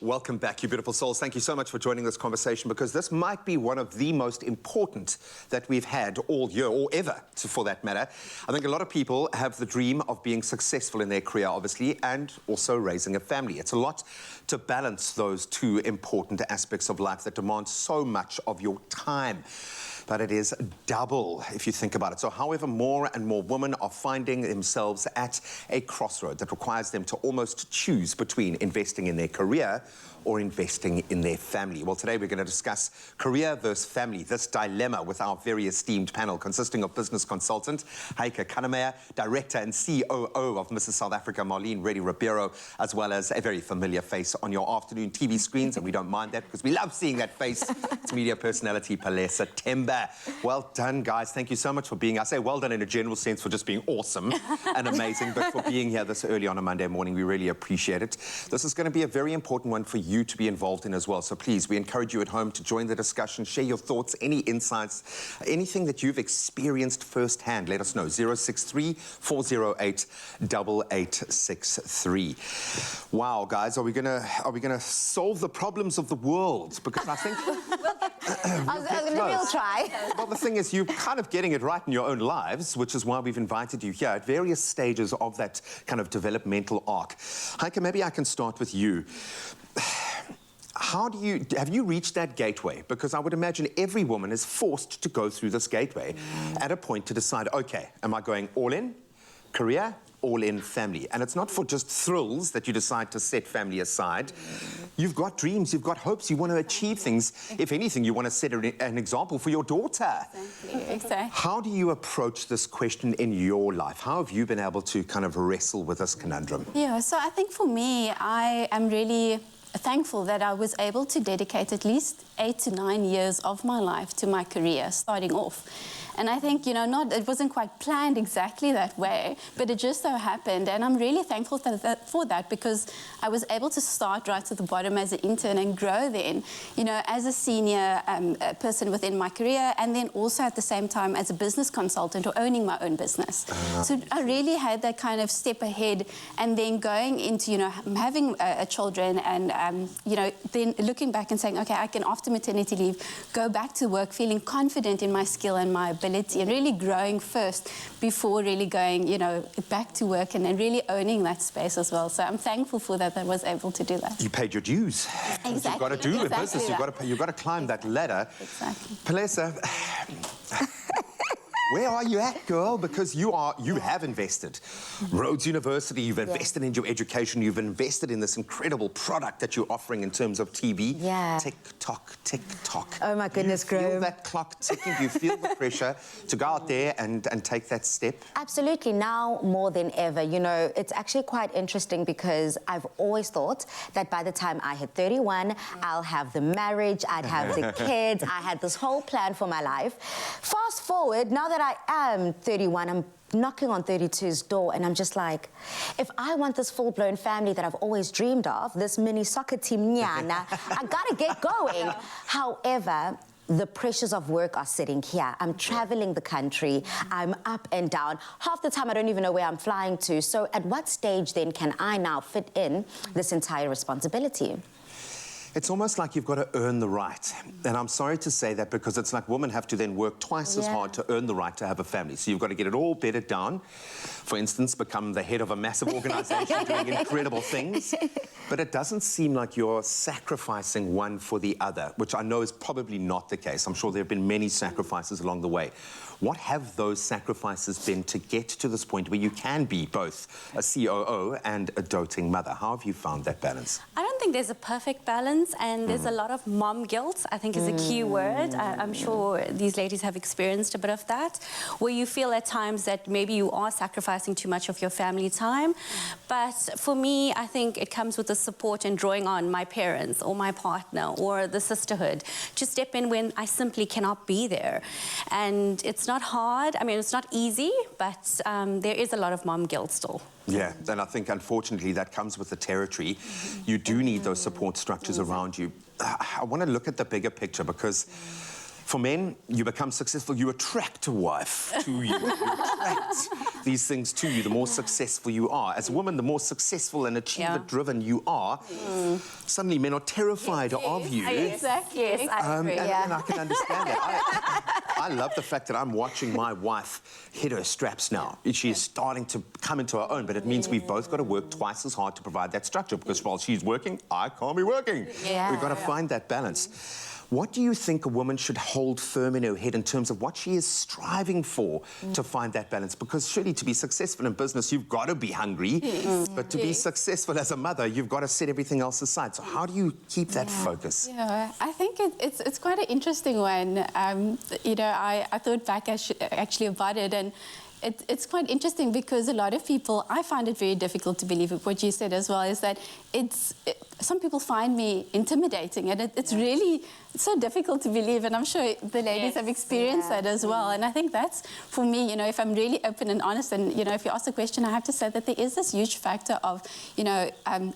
Welcome back, you beautiful souls. Thank you so much for joining this conversation, because this might be one of the most important that we've had all year, or ever, for that matter. I think a lot of people have the dream of being successful in their career, obviously, and also raising a family. It's a lot to balance those two important aspects of life that demand so much of your time. But it is double if you think about it. So however, more and more women are finding themselves at a crossroad that requires them to almost choose between investing in their career or investing in their family. Well, today we're going to discuss career versus family, this dilemma, with our very esteemed panel consisting of business consultant Heike Kannemeyer, director and COO of Mrs. South Africa, Marlene Reddy Ribeiro, as well as a very familiar face on your afternoon TV screens, and we don't mind that because we love seeing that face. It's media personality Palesa Temba. Well done, guys. Thank you so much for being, I say well done in a general sense for just being awesome and amazing, but for being here this early on a Monday morning, we really appreciate it. This is going to be a very important one for you to be involved in as well. So please, we encourage you at home to join the discussion, share your thoughts, any insights, anything that you've experienced firsthand. Let us know. 063 408 8863. Wow, guys, are we gonna solve the problems of the world? Because I think we'll try. Well, the thing is, you're kind of getting it right in your own lives, which is why we've invited you here at various stages of that kind of developmental arc. Heike, maybe I can start with you. Have you reached that gateway? Because I would imagine every woman is forced to go through this gateway at a point to decide, okay, am I going all in career, all in family? And it's not for just thrills that you decide to set family aside. You've got dreams, you've got hopes, you want to achieve things. If anything, you want to set an example for your daughter. Exactly. How do you approach this question in your life? How have you been able to kind of wrestle with this conundrum? Yeah, so I think for me, I am really thankful that I was able to dedicate at least 8 to 9 years of my life to my career, starting off. And I think, you know, it wasn't quite planned exactly that way, but it just so happened. And I'm really thankful for that, because I was able to start right at the bottom as an intern and grow then, you know, as a senior person within my career, and then also at the same time as a business consultant or owning my own business. So I really had that kind of step ahead, and then going into, you know, having children and, you know, then looking back and saying, okay, I can, after maternity leave, go back to work feeling confident in my skill and my ability, and really growing first before really going, you know, back to work and really owning that space as well. So I'm thankful for that I was able to do that. You paid your dues. Exactly. You've got to do with business. You've got to climb that ladder. Exactly. Palesa, where are you at, girl? Because you have invested. Rhodes University, you've invested in your education, you've invested in this incredible product that you're offering in terms of TV. Yeah. Tick tock, tick tock. Oh my goodness, Graham. You feel Graham. that clock ticking? Do you feel the pressure to go out there and take that step? Absolutely, now more than ever. You know, it's actually quite interesting, because I've always thought that by the time I hit 31, I'll have the marriage, I'd have the kids, I had this whole plan for my life. Fast forward, now that I am 31, I'm knocking on 32's door, and I'm just like, if I want this full-blown family that I've always dreamed of, this mini soccer team, nyana, I gotta get going. However, the pressures of work are sitting here. I'm traveling the country, I'm up and down. Half the time I don't even know where I'm flying to. So at what stage then can I now fit in this entire responsibility? It's almost like you've got to earn the right. And I'm sorry to say that, because it's like women have to then work twice as hard to earn the right to have a family. So you've got to get it all bedded down. For instance, become the head of a massive organization doing incredible things. But it doesn't seem like you're sacrificing one for the other, which I know is probably not the case. I'm sure there have been many sacrifices along the way. What have those sacrifices been to get to this point where you can be both a COO and a doting mother? How have you found that balance? I don't think there's a perfect balance, and there's a lot of mom guilt, I think, is a key word. I'm sure these ladies have experienced a bit of that, where you feel at times that maybe you are sacrificing too much of your family time. But for me, I think it comes with the support and drawing on my parents or my partner or the sisterhood to step in when I simply cannot be there. And it's not hard. I mean, it's not easy, but there is a lot of mom guilt still. Yeah, and I think, unfortunately, that comes with the territory. You do need those support structures around you. I want to look at the bigger picture, because For men, you become successful, you attract a wife to you. You attract these things to you the more successful you are. As a woman, the more successful and achiever-driven you are, suddenly men are terrified of you. Exactly. Yes, I agree. And I can understand that. I love the fact that I'm watching my wife hit her straps now. She's starting to come into her own, but it means we've both got to work twice as hard to provide that structure, because while she's working, I can't be working. Yeah. We've got to find that balance. What do you think a woman should hold firm in her head in terms of what she is striving for to find that balance? Because surely to be successful in business, you've got to be hungry. But to be successful as a mother, you've got to set everything else aside. So how do you keep that focus? Yeah, I think it's quite an interesting one. You know, I thought back actually about it, and it's quite interesting because a lot of people, I find it very difficult to believe it. What you said as well is that some people find me intimidating, and it's really so difficult to believe, and I'm sure the ladies have experienced that as well. And I think that's, for me, you know, if I'm really open and honest, and, you know, if you ask a question, I have to say that there is this huge factor of, you know,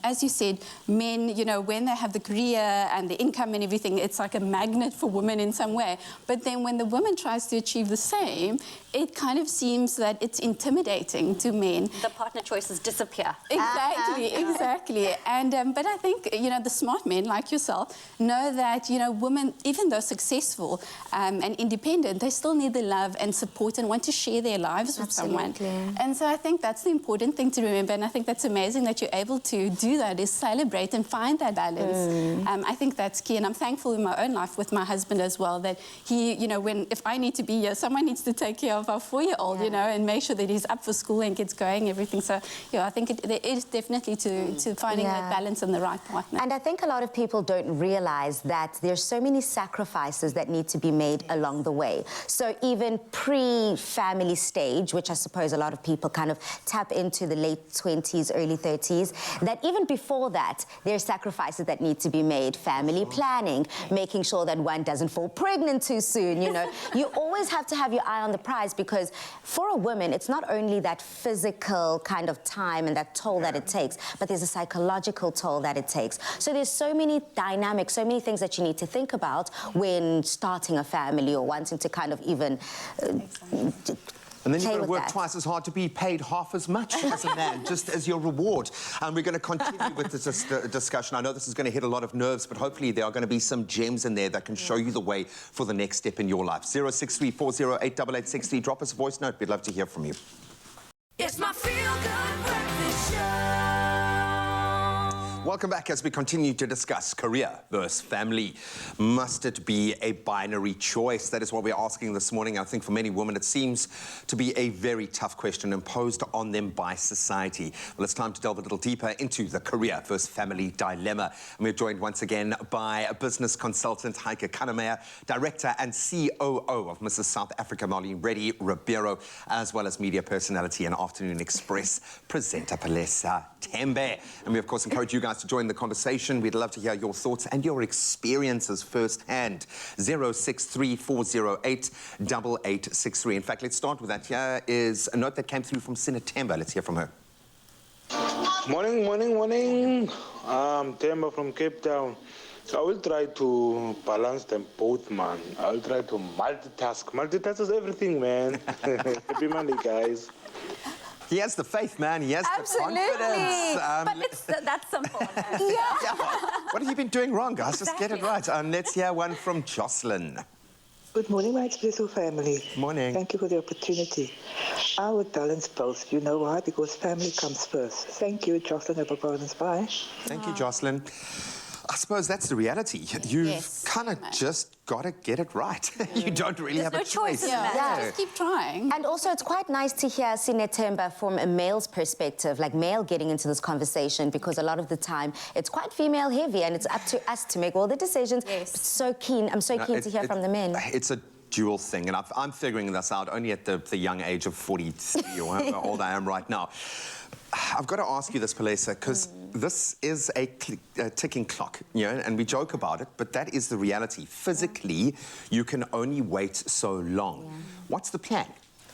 as you said, men, you know, when they have the career and the income and everything, it's like a magnet for women in some way. But then when the woman tries to achieve the same, it kind of seems that it's intimidating to men. The partner choices disappear. Exactly, exactly. And but I think, you know, the smart men like yourself know that, you know, women, even though successful and independent, they still need the love and support and want to share their lives with someone. And so I think that's the important thing to remember, and I think that's amazing that you're able to do that, is celebrate and find that balance. I think that's key, and I'm thankful in my own life with my husband as well, that he, you know, if I need to be here, someone needs to take care of our 4-year-old, you know, and make sure that he's up for school and gets going, everything. So, yeah, I think there is definitely to finding that balance and the right partner. And I think a lot of people don't realize that there's so many sacrifices that need to be made along the way. So even pre-family stage, which I suppose a lot of people kind of tap into the late 20s, early 30s, that even before that, there's sacrifices that need to be made. Family planning, making sure that one doesn't fall pregnant too soon, you know. You always have to have your eye on the prize, because for a woman, it's not only that physical kind of time and that toll that it takes, but there's a psychological toll that it takes. So there's so many dynamics, so many things that you need to think about when starting a family or wanting to kind of even and then you've got to work twice as hard to be paid half as much as a man, just as your reward. And we're going to continue with this discussion. I know this is going to hit a lot of nerves, but hopefully there are going to be some gems in there that can show you the way for the next step in your life. 063-408-8863. Drop us a voice note. We'd love to hear from you. It's my feel-good breakfast show. Welcome back as we continue to discuss career versus family. Must it be a binary choice? That is what we're asking this morning. I think for many women it seems to be a very tough question imposed on them by society. Well, it's time to delve a little deeper into the career versus family dilemma. And we're joined once again by a business consultant, Heike Kannemeyer, director and COO of Mrs. South Africa, Marlene Reddy Ribeiro, as well as media personality and Afternoon Express presenter, Palesa Tembe. And we, of course, encourage you guys to join the conversation. We'd love to hear your thoughts and your experiences firsthand. 063-408-8863. In fact, let's start with that. Here is a note that came through from Tembe. Let's hear from her. Morning. Temba from Cape Town. So I will try to balance them both, man. I'll try to multitask. Multitask is everything, man. Happy Monday, guys. He has the faith, man. He has Absolutely. the confidence. But that's simple. Yeah. What have you been doing wrong, guys? Just get it right. Let's hear one from Jocelyn. Good morning, my Expresso family. Morning. Thank you for the opportunity. I would balance both. You know why? Because family comes first. Thank you, Jocelyn. Have a bonus. Bye. Thank you, Jocelyn. I suppose that's the reality. You've kind of just got to get it right. You don't really have a choice. Just keep trying. And also, it's quite nice to hear Temba from a male's perspective, like male getting into this conversation, because a lot of the time it's quite female heavy and it's up to us to make all the decisions. I'm so keen to hear from the men. It's a dual thing, and I'm figuring this out only at the young age of 43 or however old I am right now. I've got to ask you this, Palesa, because this is a ticking clock, you know, and we joke about it, but that is the reality. Physically, you can only wait so long. What's the plan?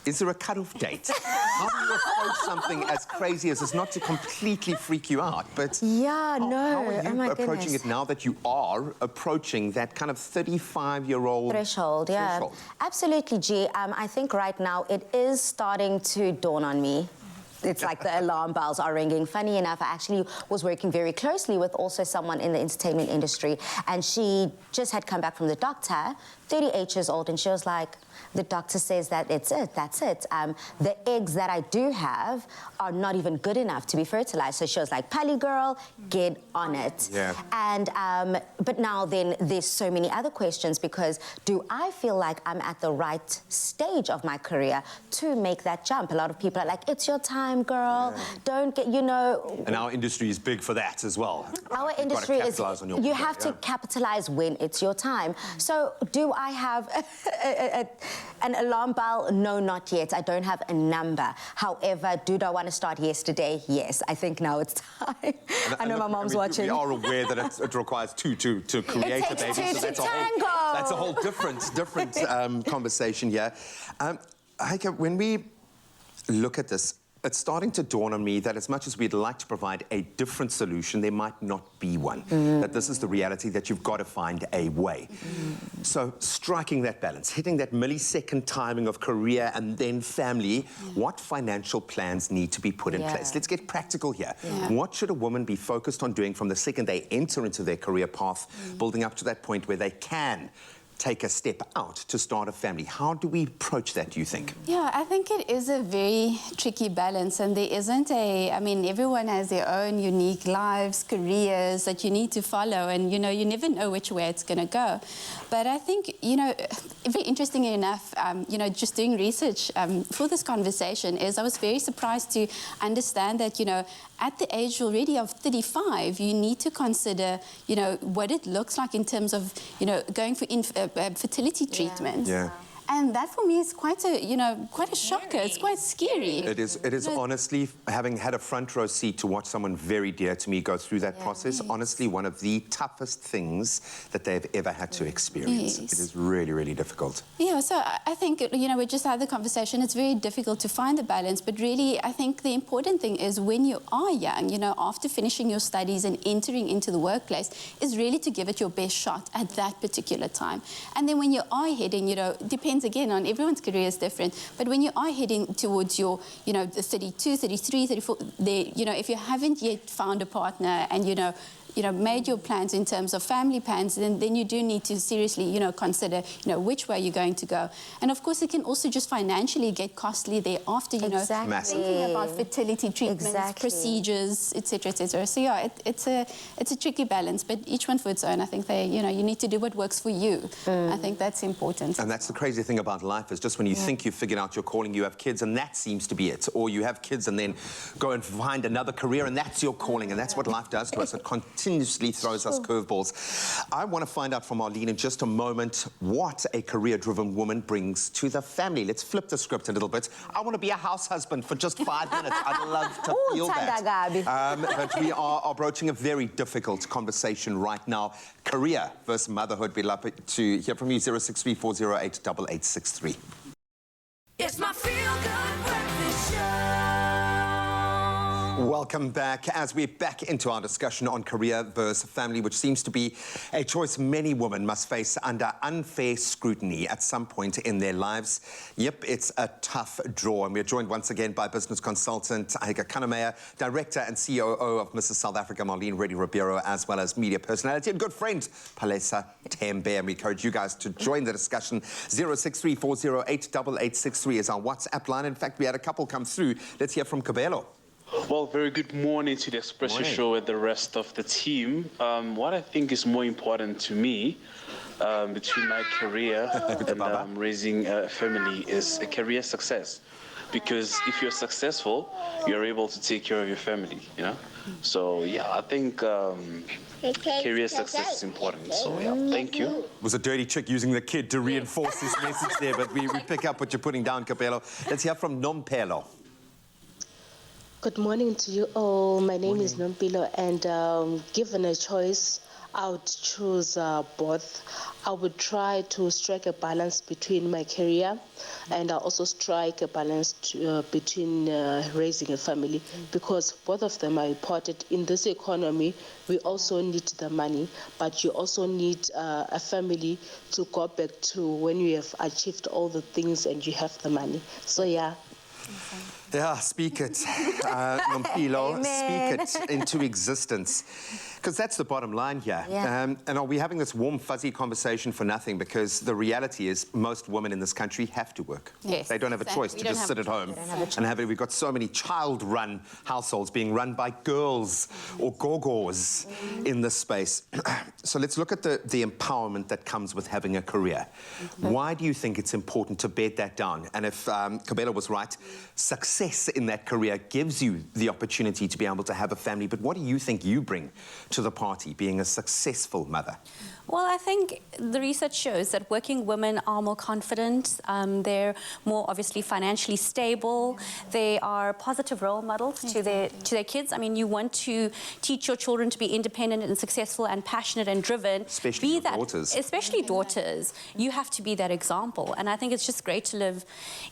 Is there a cut-off date? How do you approach something as crazy as this, not to completely freak you out, but Yeah, no. how are you Oh my approaching goodness. it now that you are approaching that kind of 35-year-old Threshold, yeah. threshold? Absolutely, G. I think right now it is starting to dawn on me. It's like the alarm bells are ringing. Funny enough, I actually was working very closely with also someone in the entertainment industry, and she just had come back from the doctor, 38 years old, and she was like, the doctor says that that's it. The eggs that I do have are not even good enough to be fertilized. So she was like, Pally girl, get on it. Yeah. And, but now then there's so many other questions, because do I feel like I'm at the right stage of my career to make that jump? A lot of people are like, it's your time, girl. Yeah. Don't get, you know. And our industry is big for that as well. Our You've industry got to is, capitalize on your you career, have to yeah. capitalize when it's your time. So do I have an alarm bell? No, not yet. I don't have a number. However, do I want to start yesterday? Yes, I think now it's time. I know my mom's watching. We are aware that it requires two to create a takes baby. two to that's tango. That's a whole different conversation here. Heike, when we look at this, it's starting to dawn on me that as much as we'd like to provide a different solution, there might not be one. That this is the reality, that you've got to find a way. So striking that balance, hitting that millisecond timing of career and then family, what financial plans need to be put in place? Let's get practical here. What should a woman be focused on doing from the second they enter into their career path, building up to that point where they can take a step out to start a family? How do we approach that, do you think? Yeah, I think it is a very tricky balance, and there isn't I mean, everyone has their own unique lives, careers that you need to follow, and, you know, you never know which way it's going to go. But I think, you know, very interestingly enough, you know, just doing research for this conversation I was very surprised to understand that, you know, at the age already of 35, you need to consider, you know, what it looks like in terms of, you know, going for fertility treatments. Yeah. And that for me is quite a shocker. It's quite scary. It is honestly, having had a front row seat to watch someone very dear to me go through that process, honestly one of the toughest things that they've ever had to experience. Yes. It is really, really difficult. Yeah, so I think, you know, we just had the conversation. It's very difficult to find the balance, but really I think the important thing is when you are young, you know, after finishing your studies and entering into the workplace, is really to give it your best shot at that particular time. And then when you are heading, you know, depends again on everyone's career is different, but when you are heading towards your, you know, the 32, 33, 34, you know, if you haven't yet found a partner and, you know, made your plans in terms of family plans, then you do need to seriously, you know, consider, you know, which way you're going to go. And of course, it can also just financially get costly thereafter, you know, thinking about fertility treatments, procedures, etc., etc. So yeah, it's a tricky balance, but each one for its own. I think you know, you need to do what works for you. I think that's important. And that's the crazy thing about life, is just when you think you've figured out your calling, you have kids and that seems to be it. Or you have kids and then go and find another career and that's your calling, and that's what life does to us. It continuously throws us curveballs. I want to find out from Arlene in just a moment what a career-driven woman brings to the family. Let's flip the script a little bit. I want to be a house husband for just 5 minutes. I'd love to feel that. But we are broaching a very difficult conversation right now. Career versus motherhood. We'd love to hear from you. 0634088863. It's my feel-good breakfast show. Welcome back as we're back into our discussion on career versus family, which seems to be a choice many women must face under unfair scrutiny at some point in their lives. Yep, it's a tough draw, and we're joined once again by business consultant Heike Kannemeyer, director and COO of Mrs. South Africa, Marlene Reddy-Ribeiro, as well as media personality and good friend Palesa Tembe. And we encourage you guys to join the discussion. 0634088863 is our WhatsApp line. In fact, we had a couple come through. Let's hear from Kabelo. Well, very good morning to the Expresso show and the rest of the team. What I think is more important to me between my career and raising a family is a career success. Because if you're successful, you're able to take care of your family, you know? So, yeah, I think career success is important. So, yeah, thank you. It was a dirty trick using the kid to reinforce his message there, but we pick up what you're putting down, Kabelo. Let's hear from Nompelo. Good morning to you all. My name is Nompilo, and given a choice, I would choose both. I would try to strike a balance between my career and I also strike a balance between raising a family, because both of them are important. In this economy, we also need the money, but you also need a family to go back to when you have achieved all the things and you have the money. So yeah. Yeah, speak it, Nompilo, speak it into existence. Because that's the bottom line here. Yeah. And are we having this warm, fuzzy conversation for nothing? Because the reality is most women in this country have to work. Yes, They don't have a choice to just sit at home and have it. We've got so many child-run households being run by girls or gogos in this space. So let's look at the empowerment that comes with having a career. Why do you think it's important to bed that down? And if Kabela was right, success in that career gives you the opportunity to be able to have a family. But what do you think you bring to the party, being a successful mother? Well, I think the research shows that working women are more confident. They're more obviously financially stable. They are positive role models to their kids. I mean, you want to teach your children to be independent and successful and passionate and driven. Especially your daughters. Especially daughters. You have to be that example. And I think it's just great to live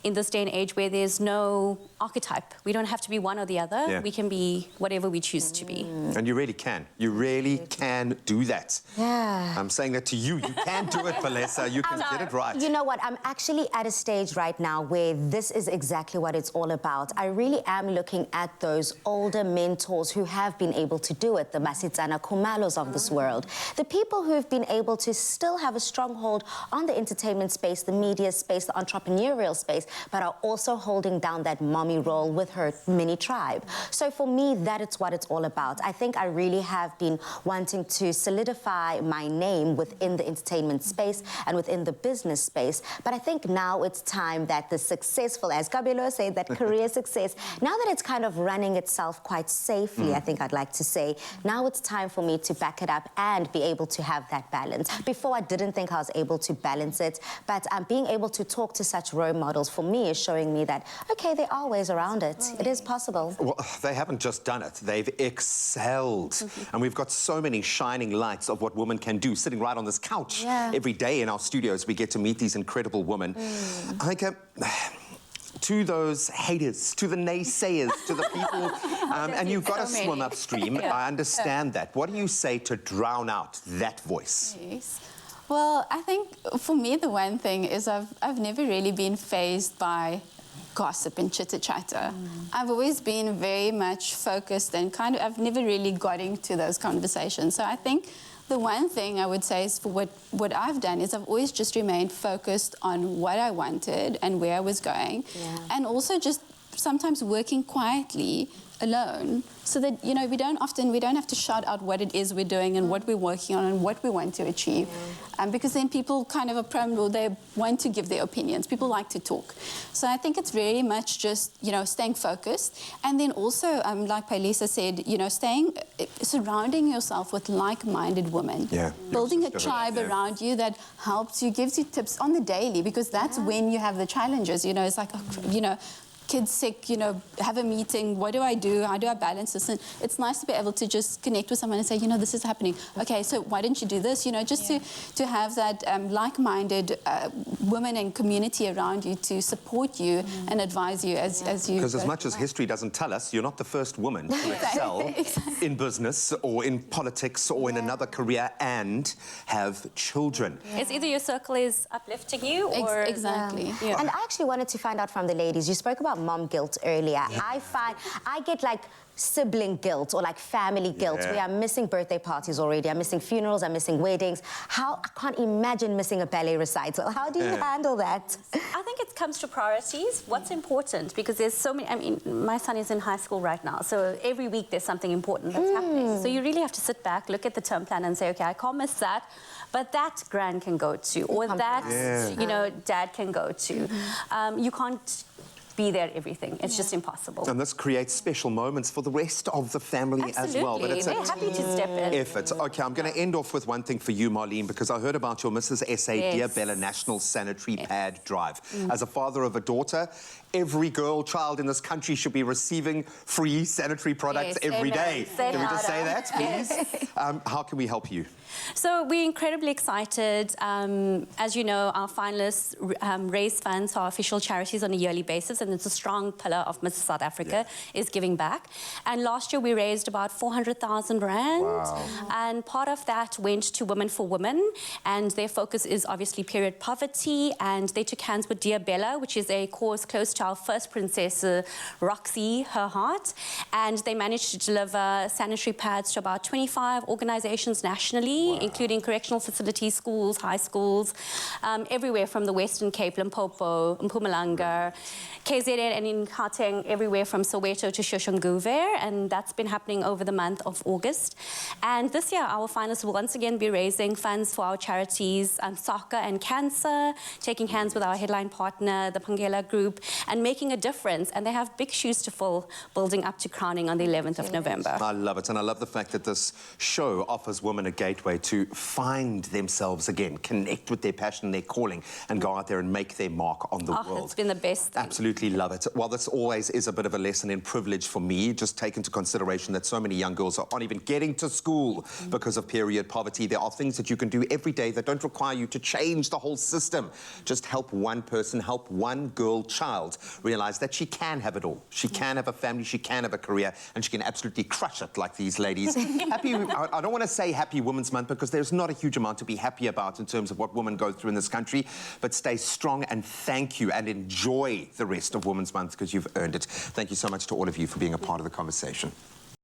in this day and age where there's no archetype. We don't have to be one or the other. Yeah. We can be whatever we choose to be. And you really can. You really can do that. Yeah. I'm saying that to you. You can do it, Vanessa. You can get it right. You know what? I'm actually at a stage right now where this is exactly what it's all about. I really am looking at those older mentors who have been able to do it, the Masitsana Kumalos of this world, the people who have been able to still have a stronghold on the entertainment space, the media space, the entrepreneurial space, but are also holding down that mommy role with her mini tribe. So for me, that is what it's all about. I think I really have been wanting to solidify my name within the entertainment space and within the business space. But I think now it's time that the successful, as Kabelo said, that career success, now that it's kind of running itself quite safely, I think I'd like to say, now it's time for me to back it up and be able to have that balance. Before, I didn't think I was able to balance it, but being able to talk to such role models for me is showing me that, okay, there are ways around it. It is possible. Well, they haven't just done it. They've excelled. And we've got so many shining lights of what women can do, sitting right on this couch. Every day in our studios, we get to meet these incredible women. To those haters, to the naysayers, to the people, and you've got to swim upstream. I understand that. What do you say to drown out that voice? Yes. Well, I think for me, the one thing is I've never really been fazed by gossip and chitter-chatter. I've always been very much focused and I've never really got into those conversations. So I think the one thing I would say is for what I've done is I've always just remained focused on what I wanted and where I was going. And also just sometimes working quietly alone, so that, you know, we don't have to shout out what it is we're doing and what we're working on and what we want to achieve. Because then people kind of they want to give their opinions. People like to talk. So I think it's very much just, you know, staying focused. And then also, like Pailisa said, you know, surrounding yourself with like-minded women. Building a tribe around you that helps you, gives you tips on the daily, because that's when you have the challenges. You know, it's like, you know, kids sick, you know, have a meeting, what do I do? How do I balance this? And it's nice to be able to just connect with someone and say, you know, this is happening. Okay, so why don't you do this? You know, just to have that like-minded women and community around you to support you and advise you as you... Because as much as history doesn't tell us, you're not the first woman to excel in business or in politics or in another career and have children. It's either your circle is uplifting you or... Exactly. And I actually wanted to find out from the ladies, you spoke about mom guilt earlier. I get like sibling guilt or like family guilt. We are missing birthday parties already. I'm missing funerals. I'm missing weddings. I can't imagine missing a ballet recital. How do you handle that? I think it comes to priorities. What's important? Because there's so many... I mean, my son is in high school right now, so every week there's something important that's happening. So you really have to sit back, look at the term plan and say, okay, I can't miss that, but that Gran can go to, or that, you know, Dad can go to. You can't be there everything. It's just impossible. And this creates special moments for the rest of the family as well. But it's they're happy to step in. Effort. Okay, I'm going to end off with one thing for you, Marlene, because I heard about your Mrs. SA Dear Bella National Sanitary Pad Drive. As a father of a daughter, every girl child in this country should be receiving free sanitary products Yes, every amen. day. Say Can we just say louder. that, please? How can we help you? So we're incredibly excited. As you know, our finalists raise funds for our official charities on a yearly basis, and it's a strong pillar of Mrs. South Africa, is giving back. And last year we raised about 400,000 rand. Wow. And part of that went to Women for Women, and their focus is obviously period poverty, and they took hands with Dear Bella, which is a cause close to our first princess, Roxy, her heart. And they managed to deliver sanitary pads to about 25 organizations nationally, including correctional facilities, schools, high schools, everywhere from the Western Cape, Limpopo, Mpumalanga, KZN, and in Gauteng, everywhere from Soweto to Shoshanguve, and that's been happening over the month of August. And this year, our finalists will once again be raising funds for our charities, soccer and cancer, taking hands with our headline partner, the Pangela Group, and making a difference. And they have big shoes to fill, building up to crowning on the 11th of November. I love it, and I love the fact that this show offers women a gateway to find themselves again, connect with their passion, their calling, and go out there and make their mark on the world. It's been the best thing. Absolutely love it. While this always is a bit of a lesson in privilege for me, just take into consideration that so many young girls aren't even getting to school because of period poverty. There are things that you can do every day that don't require you to change the whole system. Just help one person, help one girl child realize that she can have it all. She can have a family, she can have a career, and she can absolutely crush it like these ladies. I don't want to say Happy Women's Month because there's not a huge amount to be happy about in terms of what women go through in this country, but stay strong and thank you and enjoy the rest of Women's Month because you've earned it. Thank you so much to all of you for being a part of the conversation.